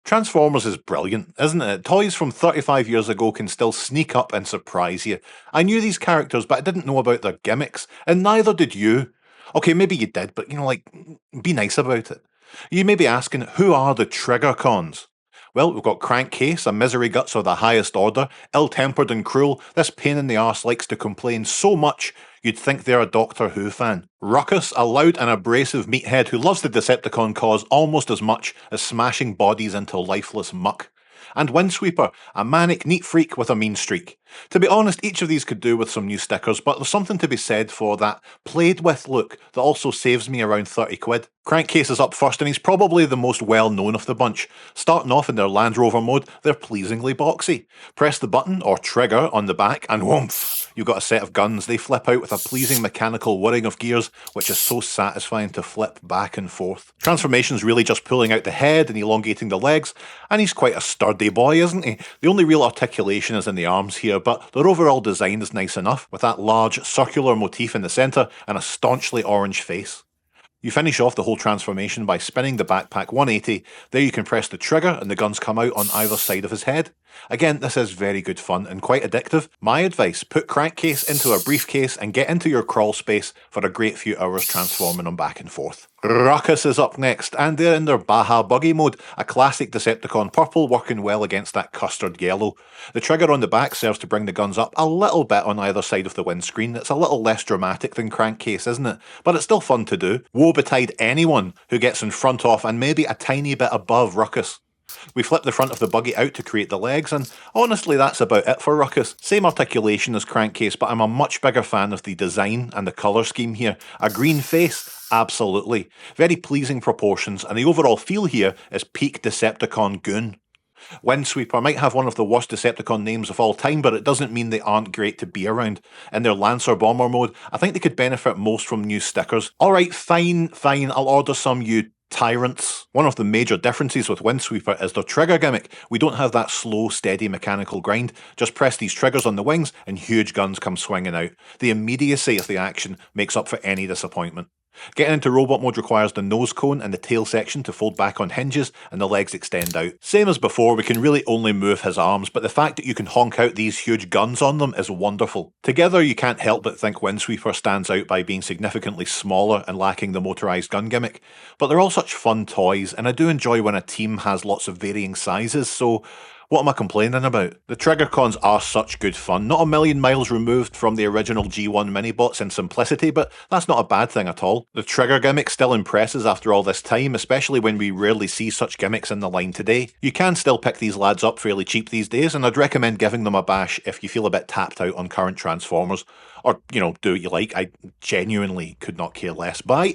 Transformers is brilliant, isn't it? Toys from 35 years ago can still sneak up and surprise you. I knew these characters, but I didn't know about their gimmicks, and neither did you. Okay, maybe you did, but be nice about it. You may be asking, who are the Triggercons? Well, we've got Crankcase, a misery guts of the highest order, ill-tempered and cruel. This pain in the arse likes to complain so much you'd think they're a Doctor Who fan. Ruckus, a loud and abrasive meathead who loves the Decepticon cause almost as much as smashing bodies into lifeless muck. And Windsweeper, a manic neat freak with a mean streak. To be honest, each of these could do with some new stickers, but there's something to be said for that played with look that also saves me around 30 quid. Crankcase is up first and he's probably the most well known of the bunch. Starting off in their Land Rover mode, they're pleasingly boxy. Press the button or trigger on the back and whoomph, you've got a set of guns. They flip out with a pleasing mechanical whirring of gears, which is so satisfying to flip back and forth. Transformation's really just pulling out the head and elongating the legs, and he's quite a sturdy boy, isn't he? The only real articulation is in the arms here, but their overall design is nice enough, with that large circular motif in the centre and a staunchly orange face. You finish off the whole transformation by spinning the backpack 180. There you can press the trigger and the guns come out on either side of his head. Again, this is very good fun and quite addictive. My advice, put Crankcase into a briefcase and get into your crawl space for a great few hours transforming them back and forth. Ruckus is up next, and they're in their Baja Buggy mode, a classic Decepticon purple working well against that custard yellow. The trigger on the back serves to bring the guns up a little bit on either side of the windscreen. It's a little less dramatic than Crankcase, isn't it? But it's still fun to do. Woe betide anyone who gets in front of and maybe a tiny bit above Ruckus. We flip the front of the buggy out to create the legs, and honestly that's about it for Ruckus. Same articulation as Crankcase, but I'm a much bigger fan of the design and the colour scheme here. A green face? Absolutely. Very pleasing proportions, and the overall feel here is peak Decepticon goon. Windsweeper might have one of the worst Decepticon names of all time, but it doesn't mean they aren't great to be around. In their Lancer Bomber mode, I think they could benefit most from new stickers. Alright, fine, I'll order some, you tyrants. One of the major differences with Windsweeper is their trigger gimmick. We don't have that slow, steady mechanical grind. Just press these triggers on the wings and huge guns come swinging out. The immediacy of the action makes up for any disappointment. Getting into robot mode requires the nose cone and the tail section to fold back on hinges and the legs extend out. Same as before, we can really only move his arms, but the fact that you can honk out these huge guns on them is wonderful. Together you can't help but think Windsweeper stands out by being significantly smaller and lacking the motorised gun gimmick. But they're all such fun toys, and I do enjoy when a team has lots of varying sizes, so what am I complaining about? The Triggercons are such good fun, not a million miles removed from the original G1 minibots in simplicity, but that's not a bad thing at all. The trigger gimmick still impresses after all this time, especially when we rarely see such gimmicks in the line today. You can still pick these lads up fairly cheap these days, and I'd recommend giving them a bash if you feel a bit tapped out on current Transformers. Or, do what you like, I genuinely could not care less. Bye!